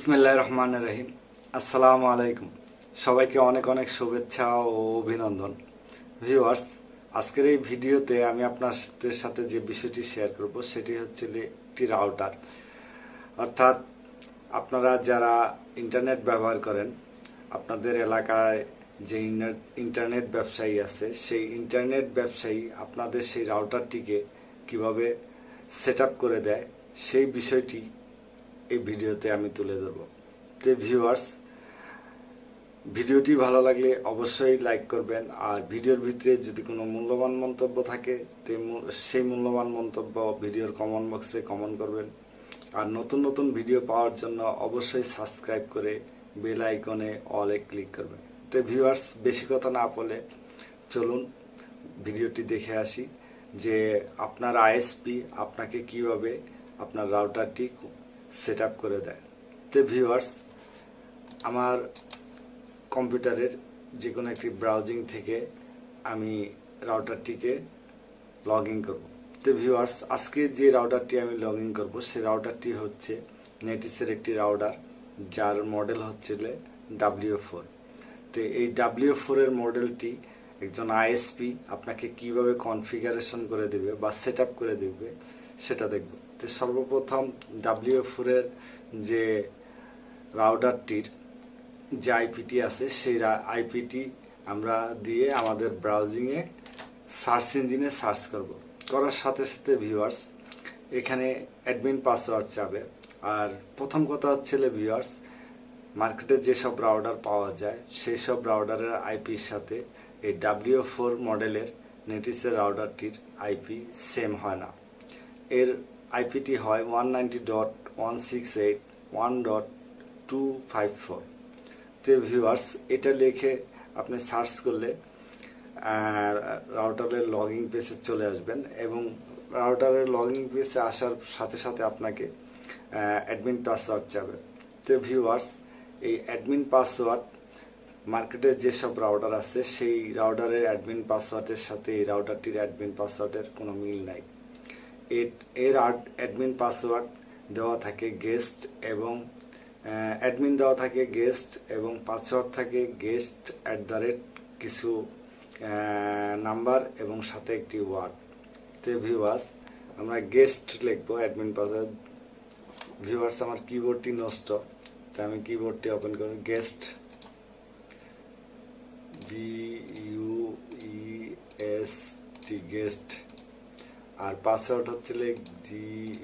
বিসমিল্লাহির রহমানির রহিম। আসসালামু আলাইকুম। সবাইকে অনেক অনেক শুভেচ্ছা ও অভিনন্দন। ভিউয়ার্স, আজকের এই ভিডিওতে আমি আপনাদের সাথে যে বিষয়টি শেয়ার করব সেটি হচ্ছে একটি রাউটার। অর্থাৎ আপনারা যারা ইন্টারনেট ব্যবহার করেন, আপনাদের এলাকায় যে ইন্টারনেট ব্যবসায়ী আছে, সেই ইন্টারনেট ব্যবসায়ী আপনাদের সেই রাউটারটিকে কিভাবে সেট আপ করে দেয় সেই বিষয়টি এই ভিডিওতে আমি তুলে ধরব। তো ভিউয়ার্স, ভিডিওটি ভালো লাগলে অবশ্যই লাইক করবেন, আর ভিডিওর ভিতরে যদি কোনো মূল্যবান মন্তব্য থাকে সেই মূল্যবান মন্তব্য ভিডিওর কমেন্ট বক্সে কমেন্ট করবেন। আর নতুন নতুন ভিডিও পাওয়ার জন্য অবশ্যই সাবস্ক্রাইব করে বেল আইকনে অলে ক্লিক করবেন। তো ভিউয়ার্স, বেশি কথা না বলে চলুন ভিডিওটি দেখে আসি যে আপনার আইএসপি আপনাকে কিভাবে আপনার রাউটারটি সেট আপ করে দেয়। তো ভিউয়ার্স, আমার কম্পিউটারের যে কোনো একটি ব্রাউজিং থেকে আমি রাউটারটিকে লগ ইন করবো। তো ভিউয়ার্স, আজকে যে রাউটারটি আমি লগ ইন করবো সেই রাউটারটি হচ্ছে নেটিসের একটি রাউটার, যার মডেল হচ্ছে W4। তো এই W4 এর মডেলটি একজন আইএসপি আপনাকে কিভাবে কনফিগারেশন করে দিবে বা সেট আপ করে দিবে সেটা দেখব। তো সর্বপ্রথম W4 এর যে রাউটারটির যে আইপিটি আছে সেই আইপিটি আমরা দিয়ে আমাদের ব্রাউজিংয়ে সার্চ ইঞ্জিনে সার্চ করব। করার সাথে সাথে ভিউয়ার্স, এখানে অ্যাডমিন পাসওয়ার্ড চাবে। আর প্রথম কথা হচ্ছে ভিউয়ার্স, মার্কেটে যেসব রাউটার পাওয়া যায় সেই সব রাউটারের আইপির সাথে এই W4 মডেলের নেটিসের রাউটারটির আইপি সেম হয় না। এর আইপিটি হয় 192.168.1.254। তো ভিউয়ার্স, এটা লিখে আপনি সার্চ করলে রাউটারের লগইন পেজে চলে আসবেন, এবং রাউটারের লগইন পেজে আসার সাথে সাথে আপনাকে অ্যাডমিন পাসওয়ার্ড চাবে। তো ভিউয়ার্স, এই অ্যাডমিন পাসওয়ার্ড মার্কেটে যেসব রাউটার আছে সেই রাউটারের অ্যাডমিন পাসওয়ার্ডের সাথে এই রাউটারটির অ্যাডমিন পাসওয়ার্ডের কোনো মিল নাই। এর অ্যাডমিন পাসওয়ার্ড দেওয়া থাকে গেস্ট, এবং অ্যাডমিন দেওয়া থাকে গেস্ট, এবং পাসওয়ার্ড থাকে গেস্ট কিছু নাম্বার এবং সাথে একটি ওয়ার্ড। তো ভিউয়ার্স, আমরা গেস্ট লিখবো অ্যাডমিন পাসওয়ার্ড। ভিউয়ার্স, আমার কিবোর্ডটি নষ্ট, তাই আমি কিবোর্ডটি ওপেন করি। Guest, GUEST, guest. আর পাসওয়ার্ড হচ্ছে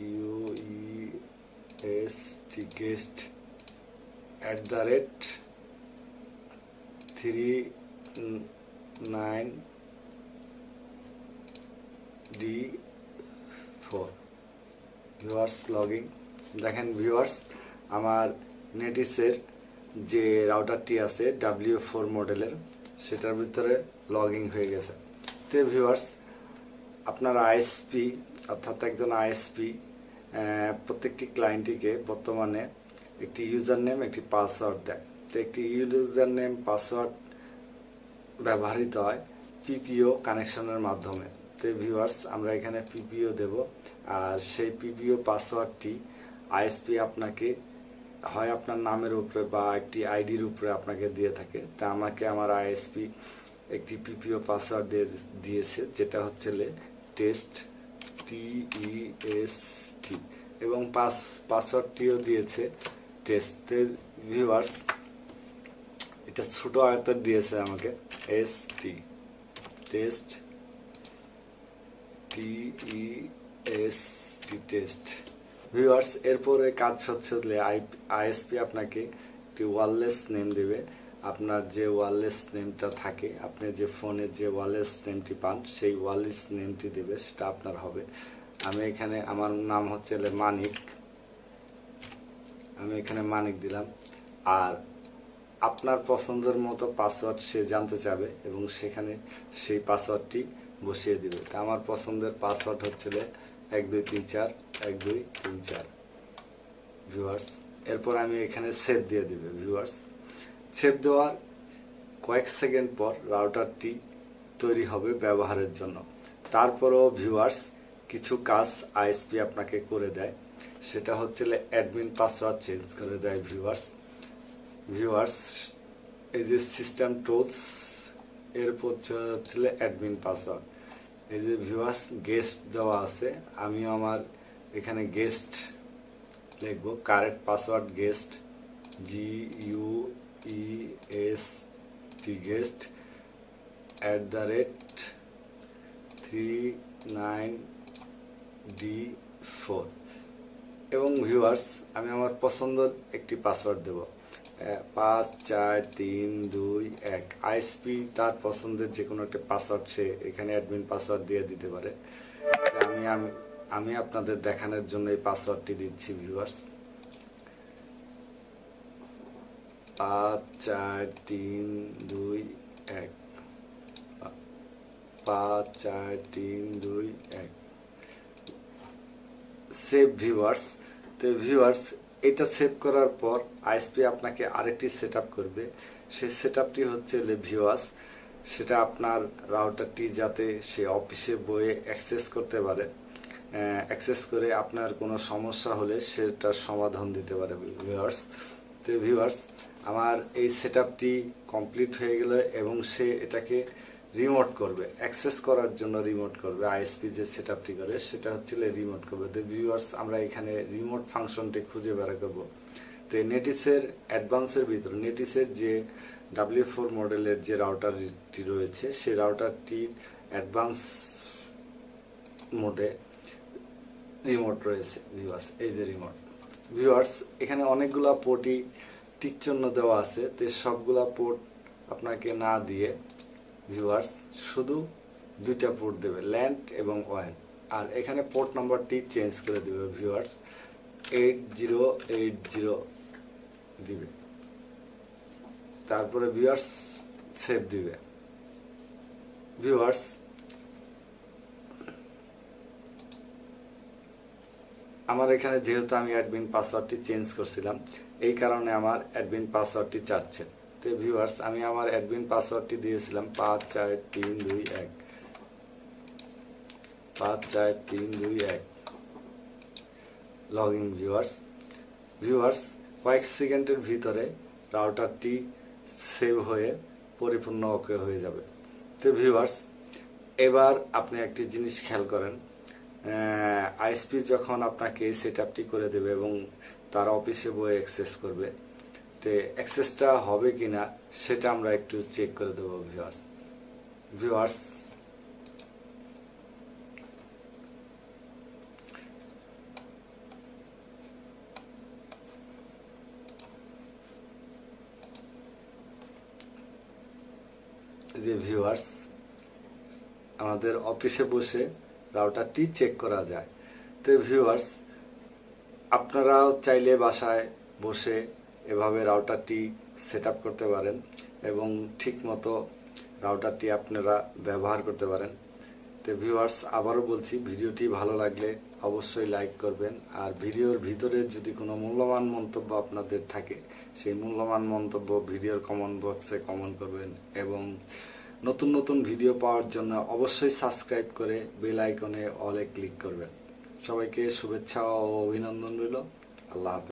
GUEST, guest @39D4। Viewers, login. দেখেন ভিউয়ার্স, আমার নেটিসের যে রাউটারটি আছে W4 মডেলের, সেটার ভিতরে লগইন হয়ে গেছে। তো ভিউয়ার্স, আপনার আইএসপি অর্থাৎ একজন আইএসপি প্রত্যেকটি ক্লায়েন্টটিকে বর্তমানে একটি ইউজার নেম, একটি পাসওয়ার্ড দেয়। তো একটি ইউজার নেম পাসওয়ার্ড ব্যবহৃত হয় পিপিও কানেকশনের মাধ্যমে। তো ভিউয়ার্স, আমরা এখানে পিপিও দেব, আর সেই পিপিও পাসওয়ার্ডটি আইএসপি আপনাকে হয় আপনার নামের উপরে বা একটি আইডির উপরে আপনাকে দিয়ে থাকে। তা আমাকে আমার আইএসপি একটি পিপিও পাসওয়ার্ড দিয়েছে, যেটা হচ্ছে টেস্ট, TEST, এবং পাসওয়ার্ডটিও দিয়েছে টেস্ট। ভিউয়ার্স, এটা ছোট আয়তের দিয়েছে আমাকে, টেস্ট, TEST, টেস্ট। ভিউয়ার্স, এরপরে কাজ হচ্ছে আইএসপি আপনাকে একটি ওয়্যারলেস নেম দেবে। আপনার যে ওয়্যারলেস নেমটা থাকে, আপনি যে ফোনে যে ওয়্যারলেস নেমটি পান সেই ওয়্যারলেস নেমটি দেবে, সেটা আপনার হবে। আমি এখানে আমার নাম হচ্ছে মানিক, আমি এখানে মানিক দিলাম। আর আপনার পছন্দের মতো পাসওয়ার্ড সে জানতে চাবে এবং সেখানে সেই পাসওয়ার্ডটি বসিয়ে দিবে। তা আমার পছন্দের পাসওয়ার্ড হচ্ছে 12341234। ভিউয়ার্স, এরপর আমি এখানে সেভ দিয়ে দিবে। ভিউয়ার্স, সেভ দেওয়ার কয়েক সেকেন্ড পর রাউটারটি তৈরি হবে ব্যবহারের জন্য। তারপরও ভিউয়ার্স, কিছু কাজ আইএসপি আপনাকে করে দেয়। সেটা হচ্ছে অ্যাডমিন পাসওয়ার্ড চেঞ্জ করে দেয় ভিউয়ার্স এই যে সিস্টেম টুলস এর হচ্ছে অ্যাডমিন পাসওয়ার্ড। এই যে ভিউয়ার্স গেস্ট দেওয়া আছে, আমিও আমার এখানে গেস্ট লিখবো, correct password guest GUEST guest @39D4 এবং ভিউয়ার্স আমি আমার পছন্দের একটি পাসওয়ার্ড দেব 54321। আইএসপি তার পছন্দের যে কোনো একটা পাসওয়ার্ড সে এখানে অ্যাডমিন পাসওয়ার্ড দিয়ে দিতে পারে। আমি আপনাদের দেখানোর জন্য এই পাসওয়ার্ডটি দিচ্ছি ভিউয়ার্স 54321 54321 সেভ ভিউয়ার্স। তো ভিউয়ার্স এটা সেভ করার পর আইএসপি আপনাকে আরেকটি সেট করবে। সেই সেট আপটি হচ্ছে ভিউয়ার্স সেটা আপনার রাউটারটি যাতে সে অফিসে বইয়ে অ্যাক্সেস করতে পারে, অ্যাক্সেস করে আপনার কোনো সমস্যা হলে সেটার সমাধান দিতে পারে ভিউয়ার্স। তো ভিউয়ার্স আমার এই সেট আপটি কমপ্লিট হয়ে গেলে এবং সে এটাকে রিমোট করবে, অ্যাক্সেস করার জন্য রিমোট করবে। আইএসপি যে সেট আপটি করে সেটা হচ্ছে রিমোট করবে। তো ভিউয়ার্স আমরা এখানে রিমোট ফাংশনটি খুঁজে বের করব। তো নেটিসের অ্যাডভান্সের ভিতরে নেটিসের যে W4 মডেলের যে রাউটারটি রয়েছে সেই রাউটারটির অ্যাডভান্স মোডে রিমোট রয়েছে ভিউয়ার্স। এই যে রিমোট ভিউয়ার্স এখানে অনেকগুলা পোর্টই টিক চিহ্ন দেওয়া আছে। তো সবগুলা পোর্ট আপনাকে না দিয়ে ভিউয়ার্স শুধু দুইটা পোর্ট দেবে, ল্যান্ড এবং ওয়ান। আর এখানে পোর্ট নাম্বারটি চেঞ্জ করে দেবে ভিউয়ার্স 8080 দিবে। তারপরে ভিউয়ার্স সেভ দিবে। ভিউয়ার্স আমার এখানে যেহেতু আমি অ্যাডমিন পাসওয়ার্ডটি চেঞ্জ করছিলাম এই কারণে আমার অ্যাডমিন পাসওয়ার্ডটি চাচ্ছে। তো ভিউয়ার্স আমি আমার অ্যাডমিন পাসওয়ার্ডটি দিয়েছিলাম 54321 লগ ইন ভিউয়ার্স কয়েক সেকেন্ডের ভিতরে রাউটারটি সেভ হয়ে পরিপূর্ণ ওকে হয়ে যাবে। তো ভিউয়ার্স এবার আপনি একটি জিনিস খেয়াল করেন, আইএসপি যখন আপনাকে সেট আপটি করে দেবে এবং তার অফিসে বয়ে অ্যাক্সেস করবে, তো অ্যাক্সেসটা হবে কিনা সেটা আমরা একটু চেক করে দেবো ভিউয়ার্স যে ভিউয়ার্স আমাদের অফিসে বসে রাউটারটি চেক করা যায়। তো ভিউয়ার্স আপনারাও চাইলে বাসায় বসে এভাবে রাউটারটি সেট আপ করতে পারেন এবং ঠিক মতো রাউটারটি আপনারা ব্যবহার করতে পারেন। তো ভিউয়ার্স আবারও বলছি ভিডিওটি ভালো লাগলে অবশ্যই লাইক করবেন। আর ভিডিওর ভিতরে যদি কোনো মূল্যবান মন্তব্য আপনাদের থাকে সেই মূল্যবান মন্তব্য ভিডিওর কমেন্ট বক্সে কমেন্ট করবেন এবং নতুন নতুন ভিডিও পাওয়ার জন্য অবশ্যই সাবস্ক্রাইব করে বেল আইকনে অলে ক্লিক করবেন। সবাইকে শুভেচ্ছা ও অভিনন্দন রইল। আল্লাহ হাফেজ।